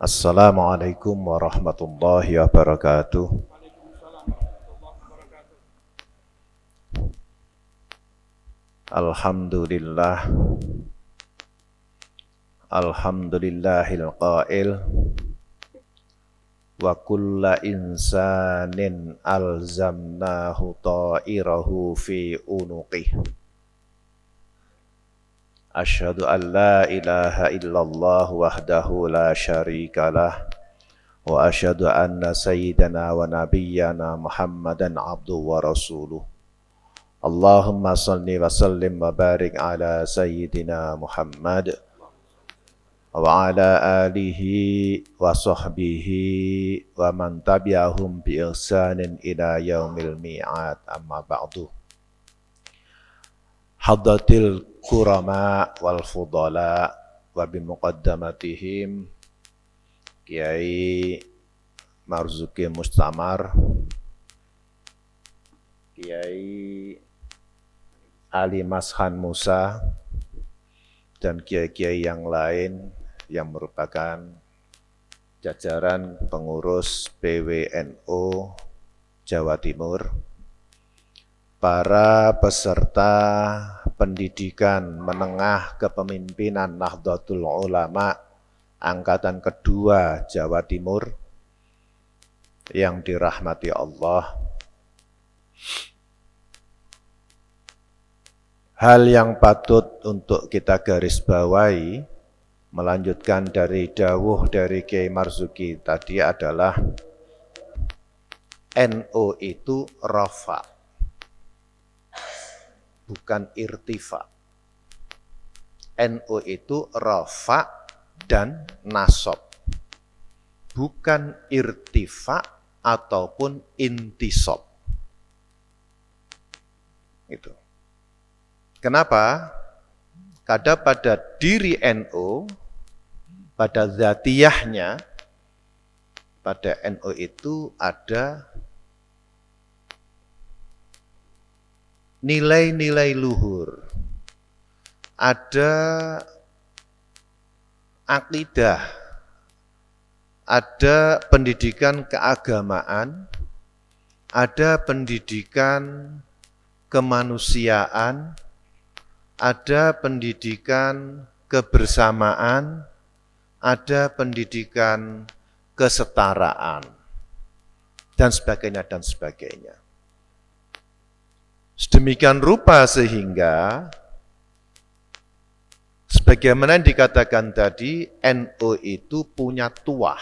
Assalamualaikum warahmatullahi wabarakatuh. Alhamdulillah. Alhamdulillahil qail wa kulla insanin alzamnahu ta'irahu fi unuqih. Asyhadu an la ilaha illallah wahdahu la syarikalah wa asyhadu anna sayyidana wa nabiyyana Muhammadan abduhu wa rasuluh. Allahumma salli wa sallim wa barik ala sayyidina Muhammad wa ala alihi wa sahbihi wa man tabi'ahum bi ihsanin ila yaumil mi'ad, amma ba'du. Hadratil kurama wal fudala wa bimuqaddamatihim Kiai Marzuki Mustamar, Kiai Ali Mashan Musa, dan kiai-kiai yang lain yang merupakan jajaran pengurus PWNU Jawa Timur, para peserta pendidikan menengah kepemimpinan Nahdlatul Ulama angkatan kedua Jawa Timur yang dirahmati Allah. Hal yang patut untuk kita garis bawahi, melanjutkan dari dawuh dari Kiai Marzuki tadi adalah NU itu rafa, bukan irtifa. NU itu rafa dan nasab, bukan irtifa ataupun intisab. Itu. Kenapa? Karena pada diri NU, pada zatiyahnya, pada NU itu ada nilai-nilai luhur, ada akidah, ada pendidikan keagamaan, ada pendidikan kemanusiaan, ada pendidikan kebersamaan, ada pendidikan kesetaraan, dan sebagainya, dan sebagainya. Sedemikian rupa sehingga sebagaimana yang dikatakan tadi, NU itu punya tuah.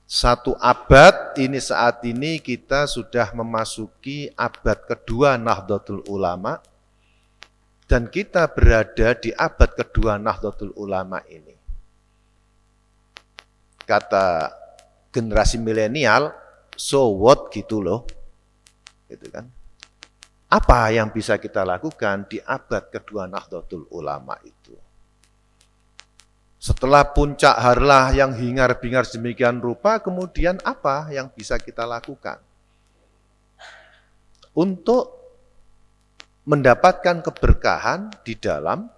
Satu abad ini, saat ini kita sudah memasuki abad kedua Nahdlatul Ulama, dan kita berada di abad kedua Nahdlatul Ulama ini. Kata generasi milenial, so what gitu loh. Gitu kan. Apa yang bisa kita lakukan di abad kedua Nahdlatul Ulama itu? Setelah puncak harlah yang hingar-bingar sedemikian rupa, kemudian apa yang bisa kita lakukan untuk mendapatkan keberkahan di dalam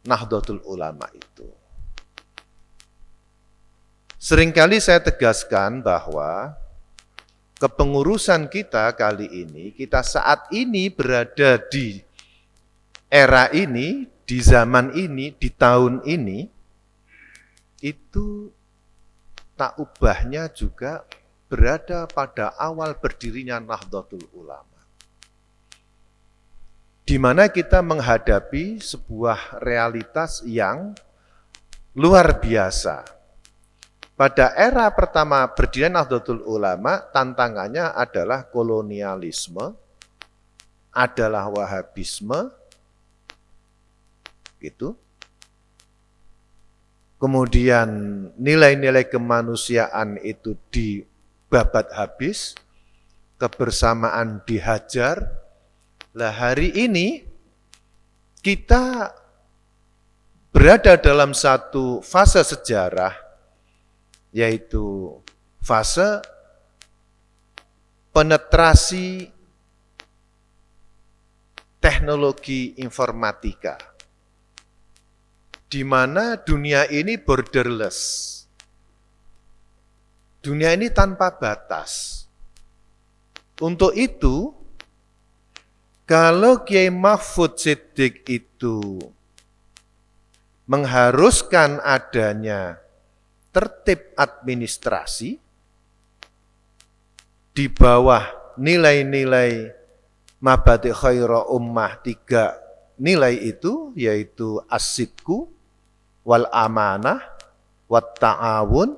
Nahdlatul Ulama itu? Seringkali saya tegaskan bahwa kepengurusan kita kali ini, kita saat ini berada di era ini, di zaman ini, di tahun ini, itu tak ubahnya juga berada pada awal berdirinya Nahdlatul Ulama. Di mana kita menghadapi sebuah realitas yang luar biasa. Pada era pertama berdirinya Nahdlatul Ulama, tantangannya adalah kolonialisme, adalah Wahabisme, gitu. Kemudian nilai-nilai kemanusiaan itu dibabat habis, kebersamaan dihajar. Lah hari ini kita berada dalam satu fase sejarah, yaitu fase penetrasi teknologi informatika, di mana dunia ini borderless. Dunia ini tanpa batas. Untuk itu, kalau Kiai Mahfud Siddiq itu mengharuskan adanya tertib administrasi di bawah nilai-nilai mabadi khaira ummah, 3 nilai itu, yaitu as-sidqu wal amanah wat ta'awun,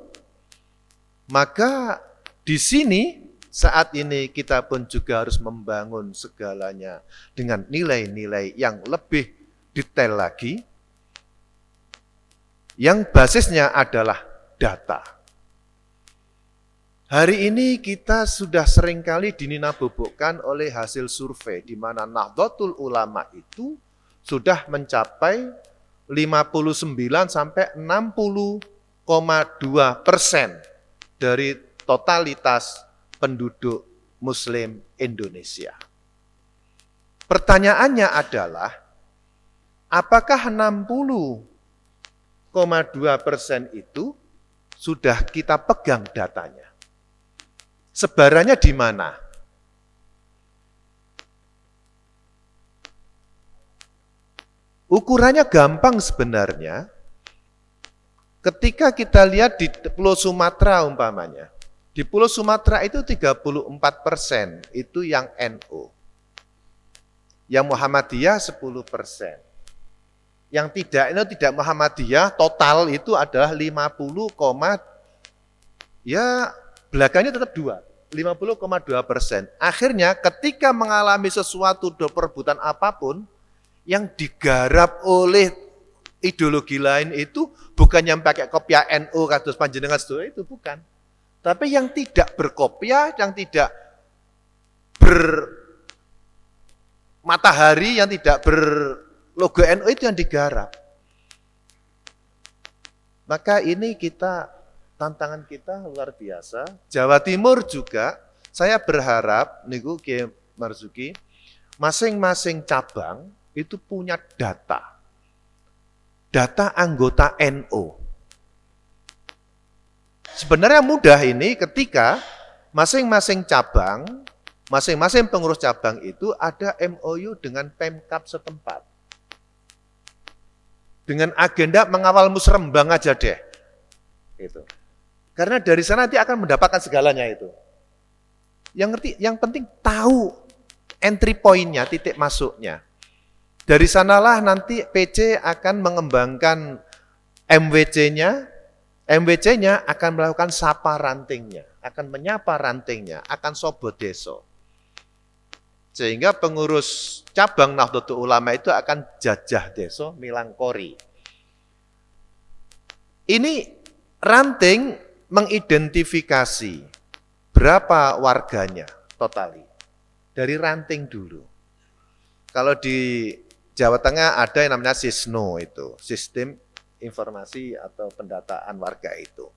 maka di sini saat ini kita pun juga harus membangun segalanya dengan nilai-nilai yang lebih detail lagi, yang basisnya adalah data. Hari ini kita sudah seringkali dininabobokan oleh hasil survei di mana Nahdlatul Ulama itu sudah mencapai 59 sampai 60,2% dari totalitas penduduk Muslim Indonesia. Pertanyaannya adalah, apakah 60,2% itu sudah kita pegang datanya? Sebarannya di mana? Ukurannya gampang sebenarnya. Ketika kita lihat di Pulau Sumatera umpamanya, di Pulau Sumatera itu 34% itu yang NU. Yang Muhammadiyah 10%. Yang tidak Muhammadiyah total itu adalah 50, ya belakangnya tetap 50,2%. Akhirnya ketika mengalami sesuatu perebutan apapun yang digarap oleh ideologi lain itu bukan yang pakai kopiah NU kados panjenengan sedaya itu bukan. Tapi yang tidak berkopiah, yang tidak bermatahari, yang tidak berlogo NU itu yang digarap. Maka ini tantangan kita luar biasa. Jawa Timur juga, saya berharap, niku Kiai Marzuki, masing-masing cabang itu punya data. Data anggota NU. Sebenarnya mudah ini ketika masing-masing cabang, masing-masing pengurus cabang itu ada MOU dengan Pemkab setempat. Dengan agenda mengawal musrembang aja deh. Itu. Karena dari sana nanti akan mendapatkan segalanya itu. Yang penting tahu entry point-nya, titik masuknya. Dari sanalah nanti PC akan mengembangkan MWC-nya. MWC-nya akan melakukan sapa rantingnya, akan menyapa rantingnya, akan sobo deso. Sehingga pengurus cabang Nahdlatul Ulama itu akan jajah deso milangkori. Ini ranting mengidentifikasi berapa warganya totali. Dari ranting dulu. Kalau di Jawa Tengah ada yang namanya SISNO itu, Sistem Informasi atau Pendataan Warga itu.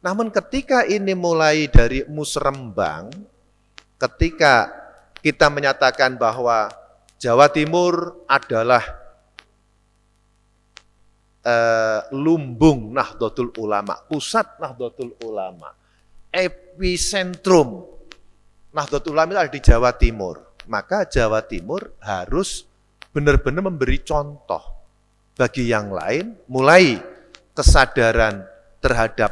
Namun ketika ini mulai dari musrembang, ketika kita menyatakan bahwa Jawa Timur adalah lumbung Nahdlatul Ulama, pusat Nahdlatul Ulama, epicentrum Nahdlatul Ulama itu ada di Jawa Timur. Maka Jawa Timur harus benar-benar memberi contoh bagi yang lain, mulai kesadaran terhadap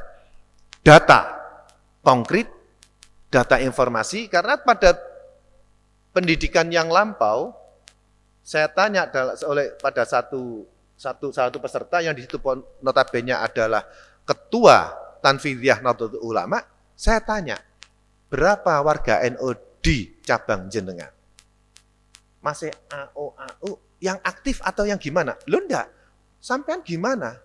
data konkret, data informasi, karena pada pendidikan yang lampau, saya tanya pada satu peserta yang di situ notabene adalah ketua Tanfidiyah Nahdlatul Ulama, saya tanya, berapa warga NU di cabang jenengan? Masih AO yang aktif atau yang gimana? Loh enggak, sampean gimana?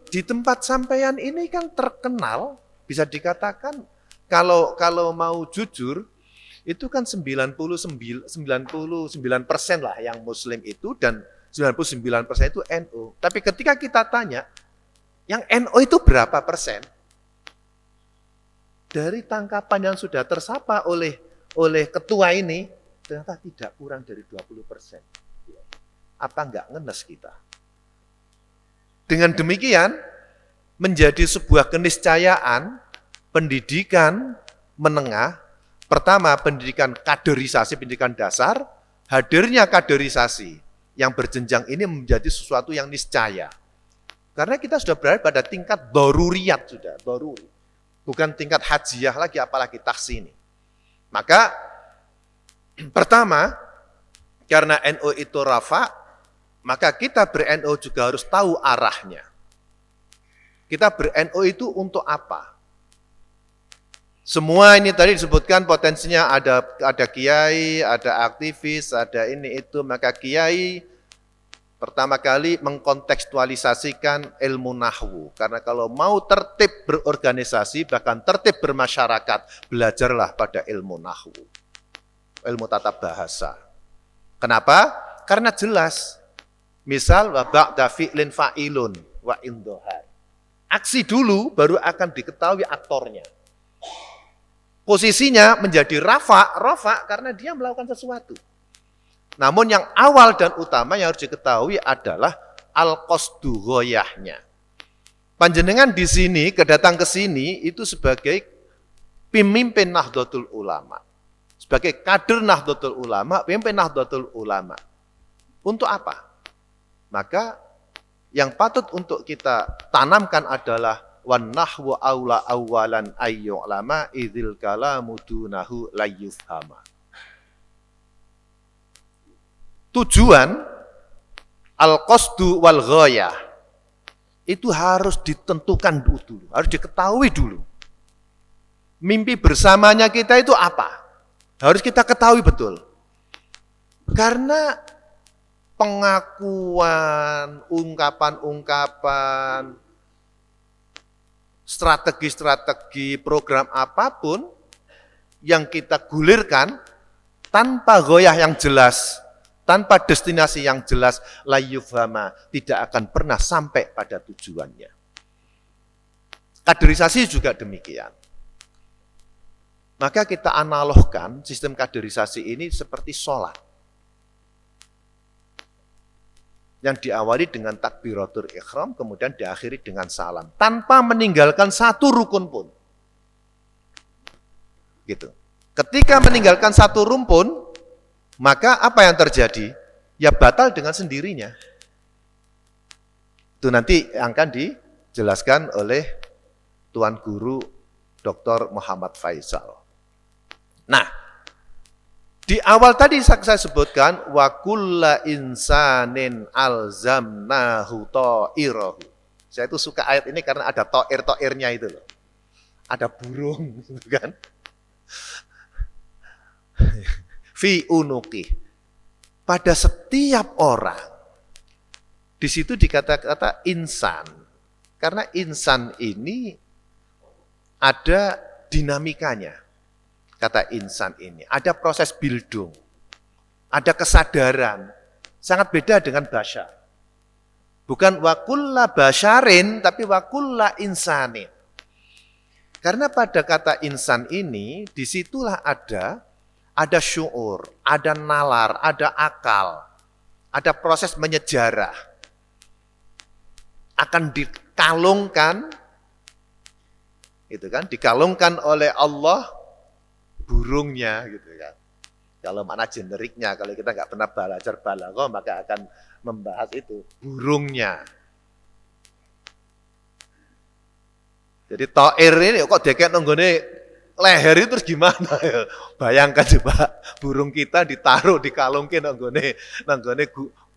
Di tempat sampean ini kan terkenal, bisa dikatakan kalau mau jujur, itu kan 99% lah yang Muslim itu dan 99% itu NU. Tapi ketika kita tanya, yang NU itu berapa persen? Dari tangkapan yang sudah tersapa oleh ketua ini, ternyata tidak kurang dari 20%. Apa enggak ngenes kita? Dengan demikian, menjadi sebuah keniscayaan pendidikan menengah, pertama pendidikan kaderisasi, pendidikan dasar, hadirnya kaderisasi yang berjenjang ini menjadi sesuatu yang niscaya. Karena kita sudah berada pada tingkat daruriyat sudah, daruri. Bukan tingkat hajiah lagi, apalagi taksini. Maka, pertama, karena NU itu rafa, maka kita ber-NU juga harus tahu arahnya. Kita ber-NU itu untuk apa? Semua ini tadi disebutkan potensinya ada kiai, ada aktivis, ada ini itu, maka kiai pertama kali mengkontekstualisasikan ilmu nahwu. Karena kalau mau tertib berorganisasi, bahkan tertib bermasyarakat, belajarlah pada ilmu nahwu. Ilmu tata bahasa. Kenapa? Karena jelas. Misal, wa ba'da fi'lin fa'ilun wa indohar. Aksi dulu baru akan diketahui aktornya. Posisinya menjadi rafa karena dia melakukan sesuatu. Namun yang awal dan utama yang harus diketahui adalah al-qasdu ghoyahnya. Panjenengan di sini, kedatang ke sini itu sebagai pemimpin Nahdlatul Ulama. Sebagai kader Nahdlatul Ulama, pemimpin Nahdlatul Ulama. Untuk apa? Maka yang patut untuk kita tanamkan adalah wan nahwu aula awalan ayyu'lama idzil kalamu dunahu layyufhama. Tujuan al-qasdu wal ghayah itu harus ditentukan dulu, harus diketahui dulu. Mimpi bersamanya kita itu apa? Harus kita ketahui betul. Karena pengakuan, ungkapan-ungkapan, strategi-strategi, program apapun yang kita gulirkan tanpa goyah yang jelas, tanpa destinasi yang jelas, la yufhama, tidak akan pernah sampai pada tujuannya. Kaderisasi juga demikian. Maka kita analogkan sistem kaderisasi ini seperti sholat. Yang diawali dengan takbiratul ihram, kemudian diakhiri dengan salam. Tanpa meninggalkan satu rukun pun. Gitu. Ketika meninggalkan satu rukun, maka apa yang terjadi? Ya batal dengan sendirinya. Itu nanti akan dijelaskan oleh Tuan Guru Dr. Muhammad Faisal. Nah, di awal tadi saya sebutkan wa kulla insanin alzamnahu ta'irahu. Saya itu suka ayat ini karena ada ta'ir-ta'irnya itu loh. Ada burung gitu kan. Fi unuqi. Pada setiap orang. Di situ dikata-kata insan. Karena insan ini ada dinamikanya. Kata insan ini, ada proses bildung, ada kesadaran, sangat beda dengan basyar. Bukan wa kulla basyarin, tapi wa kulla insanin. Karena pada kata insan ini, disitulah ada syuur, ada nalar, ada akal, ada proses menyejarah. Akan dikalungkan, itu kan, dikalungkan oleh Allah, burungnya gitu kan. Kalau makna generiknya, kalau kita nggak pernah belajar balaghah maka akan membahas itu burungnya. Jadi ta'ir ini kok dekek nonggone leher itu terus gimana ya? Bayangkan coba burung kita ditaruh dikalungke nonggone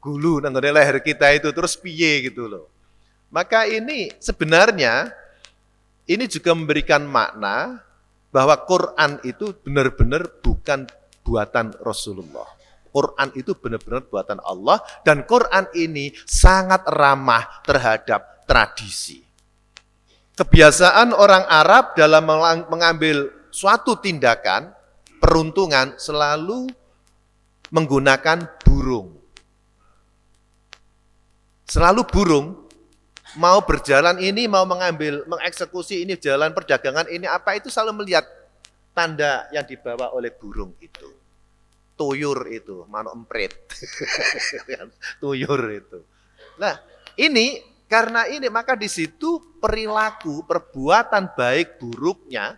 gulu nonggone leher kita itu terus piye gitu loh. Maka ini sebenarnya ini juga memberikan makna bahwa Quran itu benar-benar bukan buatan Rasulullah. Quran itu benar-benar buatan Allah dan Quran ini sangat ramah terhadap tradisi. Kebiasaan orang Arab dalam mengambil suatu tindakan, peruntungan selalu menggunakan burung. Selalu burung. Mau berjalan ini, mau mengeksekusi ini, jalan perdagangan ini, apa itu selalu melihat tanda yang dibawa oleh burung itu. tuyur itu, manuk emprit. Tuyur itu. Nah, ini karena ini maka di situ perilaku, perbuatan baik buruknya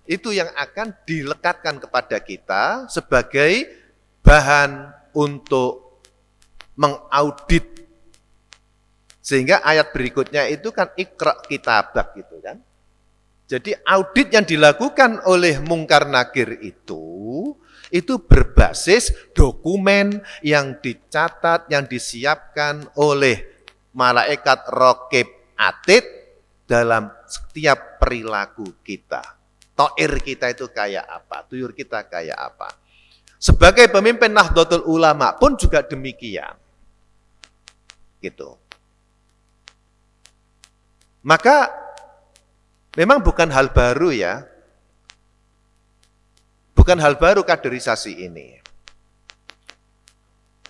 itu yang akan dilekatkan kepada kita sebagai bahan untuk mengaudit. Sehingga ayat berikutnya itu kan ikra kitabak gitu kan. Jadi audit yang dilakukan oleh mungkar nakir itu berbasis dokumen yang dicatat, yang disiapkan oleh malaikat raqib atid dalam setiap perilaku kita. To'ir kita itu kayak apa, tuyur kita kayak apa. Sebagai pemimpin Nahdlatul Ulama pun juga demikian. Gitu. Maka memang bukan hal baru ya. Bukan hal baru kaderisasi ini.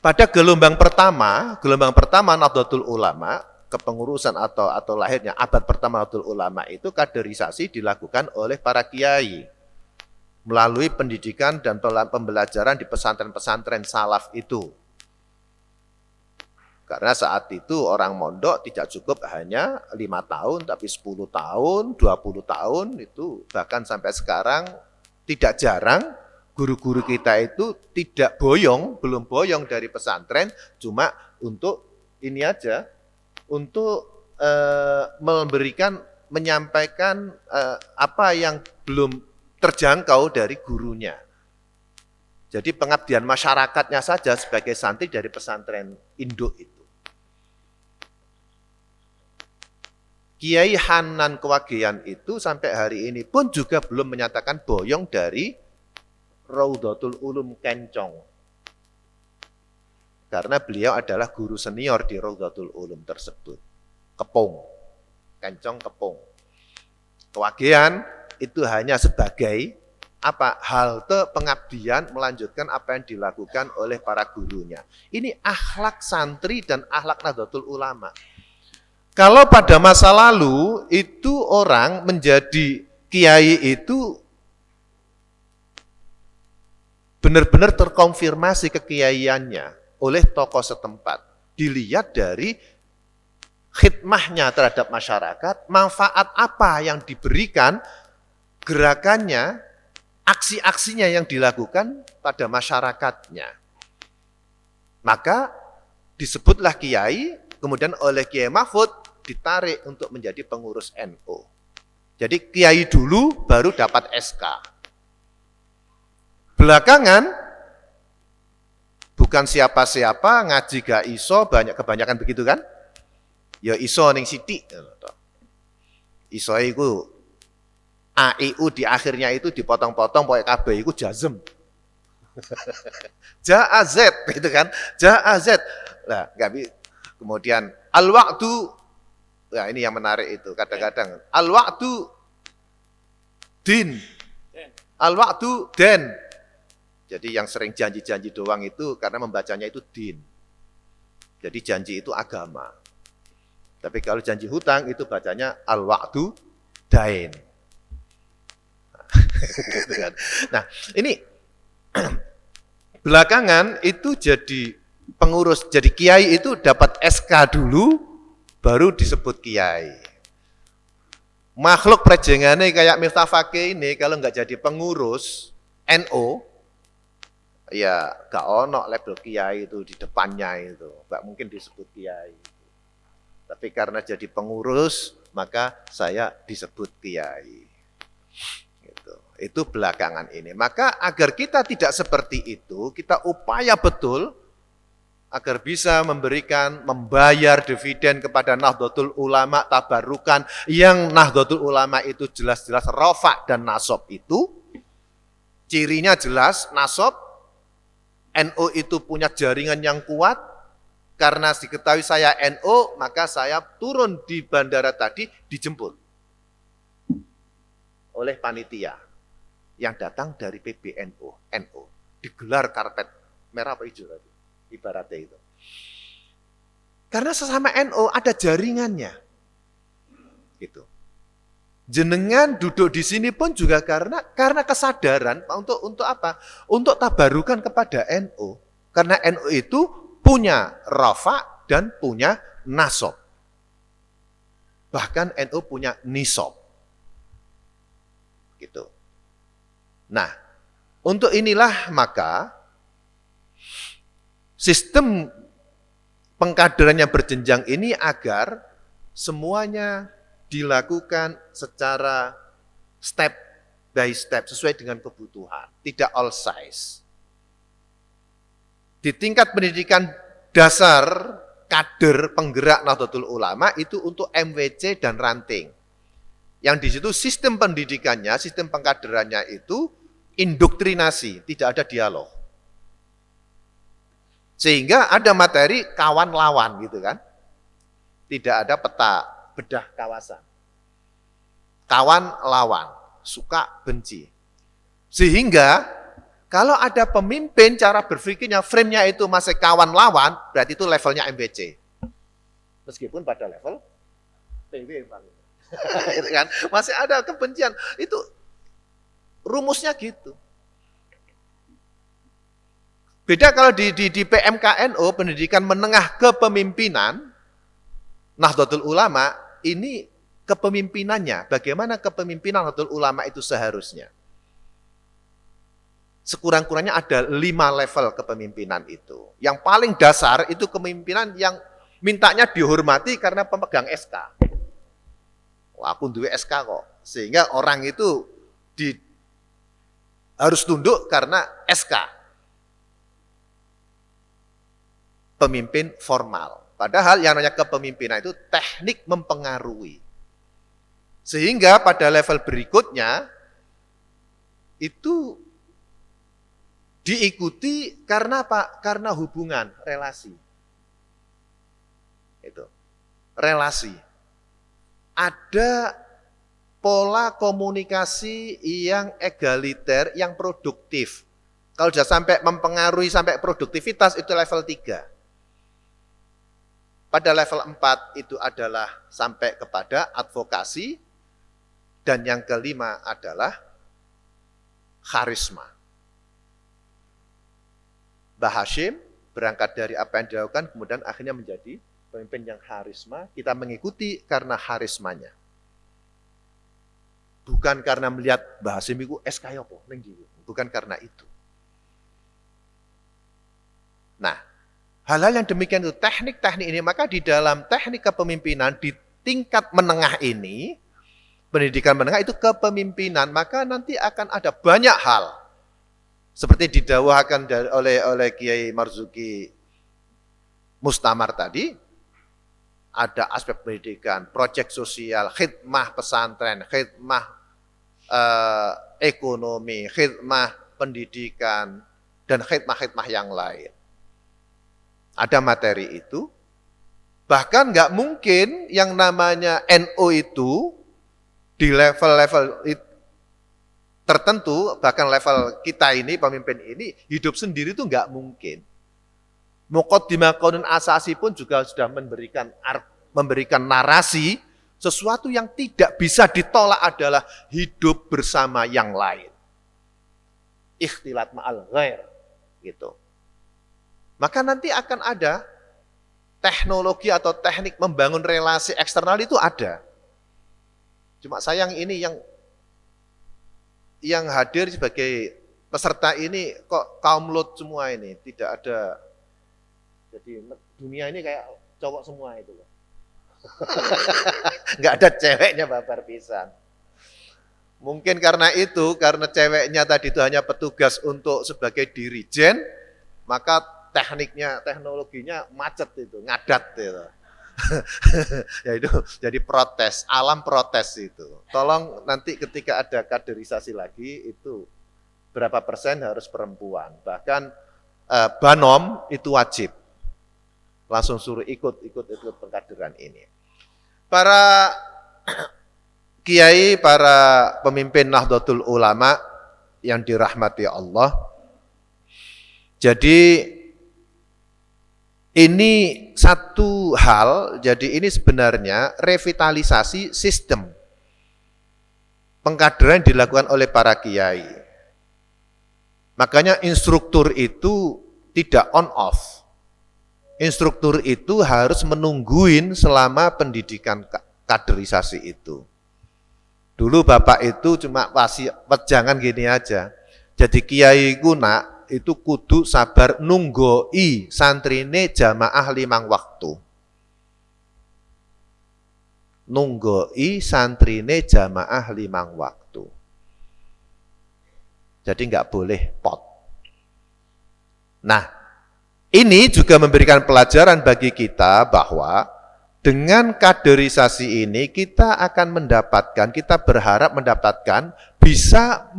Pada gelombang pertama Nahdlatul Ulama, kepengurusan atau lahirnya abad pertama Nahdlatul Ulama itu kaderisasi dilakukan oleh para kiai melalui pendidikan dan pembelajaran di pesantren-pesantren salaf itu. Karena saat itu orang mondok tidak cukup hanya 5 tahun, tapi 10 tahun, 20 tahun, itu bahkan sampai sekarang tidak jarang guru-guru kita itu tidak boyong, belum boyong dari pesantren, cuma untuk ini aja, untuk menyampaikan apa yang belum terjangkau dari gurunya. Jadi pengabdian masyarakatnya saja sebagai santri dari pesantren induk itu. Kiai Hanan Kewageyan itu sampai hari ini pun juga belum menyatakan boyong dari Raudhatul Ulum Kencong. Karena beliau adalah guru senior di Raudhatul Ulum tersebut. Kepung, Kencong Kepung. Kewageyan itu hanya sebagai halte pengabdian melanjutkan apa yang dilakukan oleh para gurunya. Ini akhlak santri dan akhlak Nahdlatul Ulama. Kalau pada masa lalu itu orang menjadi kiai itu benar-benar terkonfirmasi kekiaiannya oleh tokoh setempat. Dilihat dari khidmahnya terhadap masyarakat, manfaat apa yang diberikan, gerakannya, aksi-aksinya yang dilakukan pada masyarakatnya. Maka disebutlah kiai, kemudian oleh Kiai Mahfud ditarik untuk menjadi pengurus NU. Jadi kiai dulu baru dapat SK. Belakangan bukan siapa-siapa ngaji gak iso, kebanyakan begitu kan? Ya iso ning sithik. Iso iku AIU di akhirnya itu dipotong-potong pokoke kabeh iku jazm. Ja'az gitu kan? Ja'az. Lah, kemudian al-waqtu, nah ini yang menarik itu, kadang-kadang al-waqtu din, al-waqtu den. Jadi yang sering janji-janji doang itu karena membacanya itu din. Jadi janji itu agama. Tapi kalau janji hutang itu bacanya al-waqtu dain. Nah, ini belakangan itu jadi pengurus, jadi kiai itu dapat SK dulu, baru disebut kiai. Makhluk prejengannya kayak Miftah Fakih ini, kalau nggak jadi pengurus NU, ya nggak ono label kiai itu di depannya itu, nggak mungkin disebut kiai. Tapi karena jadi pengurus, maka saya disebut kiai. Itu belakangan ini. Maka agar kita tidak seperti itu, kita upaya betul agar bisa membayar dividen kepada Nahdlatul Ulama tabarukan, yang Nahdlatul Ulama itu jelas-jelas rofa dan nasab itu. Cirinya jelas, nasab, NU itu punya jaringan yang kuat, karena diketahui saya NU, maka saya turun di bandara tadi dijemput oleh panitia yang datang dari PBNU, NU, digelar karpet merah apa hijau tadi, ibaratnya itu. Karena sesama NU ada jaringannya, gitu. Jenengan duduk di sini pun juga karena kesadaran untuk apa? Untuk tabarukan kepada NU. Karena NU itu punya rafa dan punya nasab. Bahkan NU punya nisab. Gitu. Nah, untuk inilah maka sistem pengkaderan yang berjenjang ini agar semuanya dilakukan secara step by step sesuai dengan kebutuhan, tidak all size. Di tingkat pendidikan dasar kader penggerak Nahdlatul Ulama itu untuk MWC dan ranting. Yang di situ sistem pendidikannya, sistem pengkaderannya itu indoktrinasi, tidak ada dialog. Sehingga ada materi kawan lawan gitu kan. Tidak ada peta bedah kawasan. Kawan lawan, suka benci. Sehingga kalau ada pemimpin cara berpikirnya, frame-nya itu masih kawan lawan, berarti itu levelnya MBC. Meskipun pada level PW kan masih ada kebencian. Itu rumusnya gitu. Beda kalau di PMKNO, pendidikan menengah kepemimpinan, Nahdlatul Ulama, ini kepemimpinannya, bagaimana kepemimpinan Nahdlatul Ulama itu seharusnya. Sekurang-kurangnya ada 5 level kepemimpinan itu. Yang paling dasar itu kepemimpinan yang mintanya dihormati karena pemegang SK. Wah, aku duwe SK kok. Sehingga orang itu harus tunduk karena SK. Pemimpin formal. Padahal yang namanya kepemimpinan itu teknik mempengaruhi. Sehingga pada level berikutnya itu diikuti karena apa? Karena hubungan, relasi. Itu. Relasi. Ada pola komunikasi yang egaliter, yang produktif. Kalau sudah sampai mempengaruhi sampai produktivitas itu level 3. Pada level 4 itu adalah sampai kepada advokasi, dan yang kelima adalah karisma. Mbah Hashim berangkat dari apa yang dilakukan, kemudian akhirnya menjadi pemimpin yang karisma, kita mengikuti karena karismanya. Bukan karena melihat Mbah Hashim itu SK apa, bukan karena itu. Nah, hal-hal yang demikian itu, teknik-teknik ini, maka di dalam teknik kepemimpinan di tingkat menengah ini, pendidikan menengah itu kepemimpinan, maka nanti akan ada banyak hal. Seperti didawahkan oleh Kiai Marzuki Mustamar tadi, ada aspek pendidikan, proyek sosial, khidmah pesantren, khidmah ekonomi, khidmah pendidikan, dan khidmah-khidmah yang lain. Ada materi itu, bahkan nggak mungkin yang namanya NU itu di level-level tertentu, bahkan level kita ini, pemimpin ini, hidup sendiri itu nggak mungkin. Muqaddimah Qaunun Asasi pun juga sudah memberikan narasi, sesuatu yang tidak bisa ditolak adalah hidup bersama yang lain. Ikhtilat ma'al ghair, gitu. Maka nanti akan ada teknologi atau teknik membangun relasi eksternal itu ada. Cuma sayang ini yang hadir sebagai peserta ini kok kaum Lut semua ini, tidak ada. Jadi dunia ini kayak cowok semua itu loh. Enggak ada ceweknya babar pisan. Mungkin karena itu, karena ceweknya tadi itu hanya petugas untuk sebagai dirijen, maka teknologinya macet itu, ngadat itu. Ya itu jadi protes, alam protes itu. Tolong nanti ketika ada kaderisasi lagi itu berapa persen harus perempuan. Bahkan Banom itu wajib. Langsung suruh ikut pengkaderan ini. Para kiai, para pemimpin Nahdlatul Ulama yang dirahmati Allah. Jadi ini satu hal, jadi ini sebenarnya revitalisasi sistem. pengkaderan dilakukan oleh para kiai. Makanya instruktur itu tidak on off. Instruktur itu harus menungguin selama pendidikan kaderisasi itu. Dulu bapak itu cuma wejangan gini aja. Jadi kiai kuna itu kudu sabar nunggoi santrine jamaah 5 waktu. Nunggoi santrine jamaah 5 waktu. Jadi nggak boleh pot. Nah, ini juga memberikan pelajaran bagi kita bahwa dengan kaderisasi ini kita akan mendapatkan, kita berharap mendapatkan bisa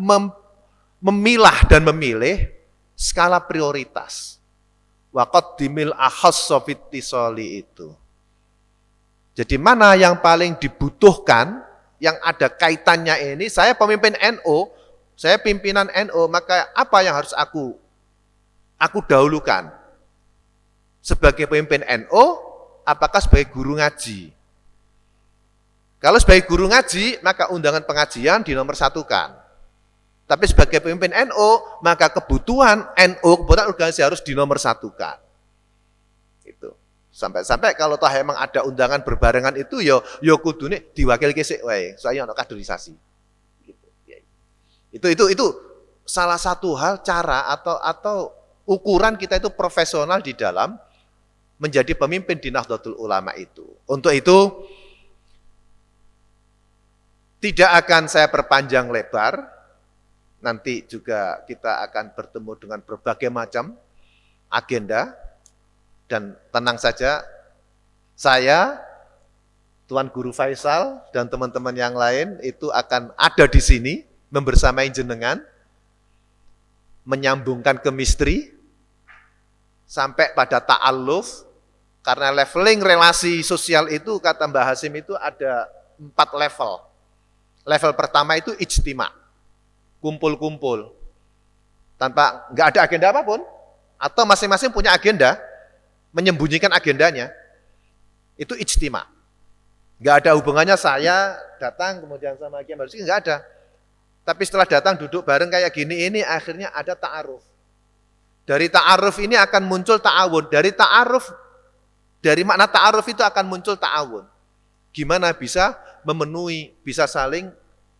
memilah dan memilih skala prioritas. Waqaddimil akhassa fittisali itu. Jadi mana yang paling dibutuhkan, yang ada kaitannya ini, saya pemimpin NU, saya pimpinan NU, maka apa yang harus aku dahulukan? Sebagai pemimpin NU, apakah sebagai guru ngaji? Kalau sebagai guru ngaji, maka undangan pengajian dinomorsatukan. Tapi sebagai pemimpin NU, maka kebutuhan NU, kebutuhan organisasi harus dinomorsatukan. Itu. Sampai-sampai kalau toh emang ada undangan berbarengan itu, yo kudune diwakilke sik wae, soalnya ono kaderisasi. Gitu. Itu salah satu hal cara atau ukuran kita itu profesional di dalam menjadi pemimpin di Nahdlatul Ulama itu. Untuk itu tidak akan saya perpanjang lebar. Nanti juga kita akan bertemu dengan berbagai macam agenda. Dan tenang saja, saya, Tuan Guru Faisal, dan teman-teman yang lain itu akan ada di sini, membersamai jenengan, menyambungkan chemistry, sampai pada ta'aluf, karena leveling relasi sosial itu, kata Mbah Hasim itu ada 4 level. Level pertama itu ijtima, kumpul-kumpul, tanpa, nggak ada agenda apapun, atau masing-masing punya agenda, menyembunyikan agendanya, itu ijtima. Nggak ada hubungannya saya datang kemudian sama Kiai Marusi, nggak ada. Tapi setelah datang duduk bareng kayak gini, ini akhirnya ada ta'aruf. Dari ta'aruf ini akan muncul ta'awun. Dari makna ta'aruf itu akan muncul ta'awun. Gimana bisa memenuhi, bisa saling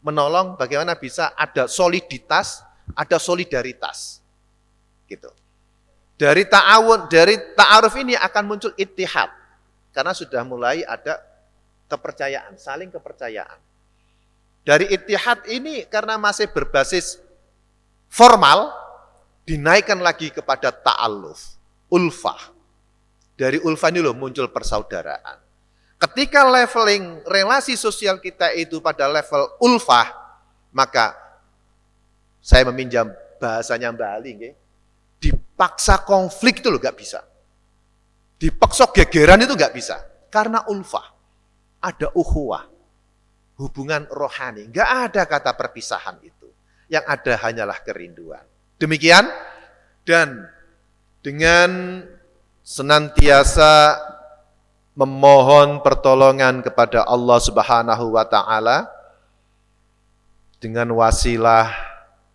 menolong, bagaimana bisa ada soliditas, ada solidaritas. Gitu. Dari ta'aruf ini akan muncul ittihad. Karena sudah mulai ada kepercayaan, saling kepercayaan. Dari ittihad ini karena masih berbasis formal, dinaikkan lagi kepada ta'aluf, ulfah. Dari ulfah ini loh muncul persaudaraan. Ketika leveling relasi sosial kita itu pada level ulfah, maka saya meminjam bahasanya Mbak Ali, dipaksa konflik itu loh gak bisa. Dipaksa gegeran itu gak bisa. Karena ulfah. Ada ukhuwah. Hubungan rohani. Gak ada kata perpisahan itu. Yang ada hanyalah kerinduan. Demikian. Dan dengan senantiasa memohon pertolongan kepada Allah Subhanahu wa Ta'ala. Dengan wasilah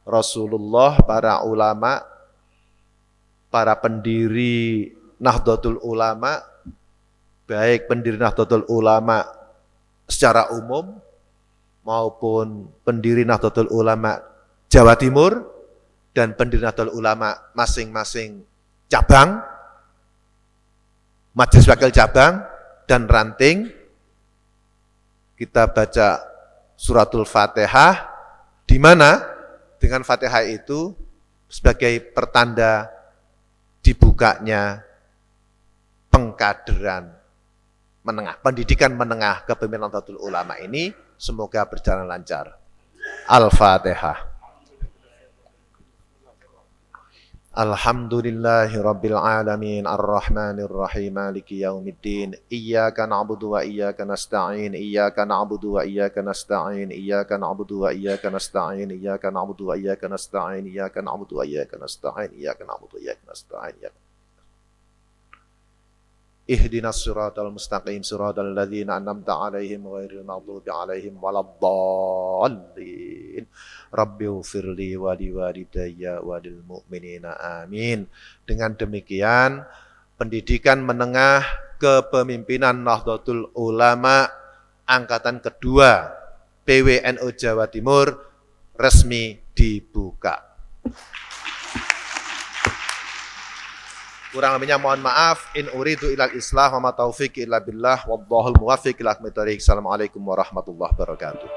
Rasulullah, para ulama, para pendiri Nahdlatul Ulama, baik pendiri Nahdlatul Ulama secara umum maupun pendiri Nahdlatul Ulama Jawa Timur dan pendiri Nahdlatul Ulama masing-masing cabang, majelis wakil cabang dan ranting. Kita baca suratul Fatihah, di mana dengan Fatihah itu sebagai pertanda dibukanya pengkaderan menengah, pendidikan menengah kepemimpinan Nahdlatul Ulama ini semoga berjalan lancar. Al-Fatihah. Alhamdulillahi Rabbil Alamin Ar-Rahmanir Rahim Maliki Yaumiddin Iyyaka na'budu wa iyyaka nasta'in Iyyaka na'budu wa iyyaka nasta'in Iyyaka na'budu wa iyyaka nasta'in Iyyaka na'budu wa iyyaka nasta'in Iyyaka na'budu wa iyyaka nasta'in Iyyaka na'budu wa iyyaka nasta'in Ihdinas siratal mustaqim siratal ladzina an'amta 'alaihim ghairil maghdubi 'alaihim waladdallin. Rabbighfirli wa liwalidayya wa lil mu'minina amin. Dengan demikian pendidikan menengah kepemimpinan Nahdlatul Ulama angkatan kedua PWNU Jawa Timur resmi dibuka. Kurang lebihnya mohon maaf. In uridu ilal islah wa ma taufiq illa billah wallahul muwaffiq ila aqwamit thoriq. Assalamualaikum warahmatullahi wabarakatuh.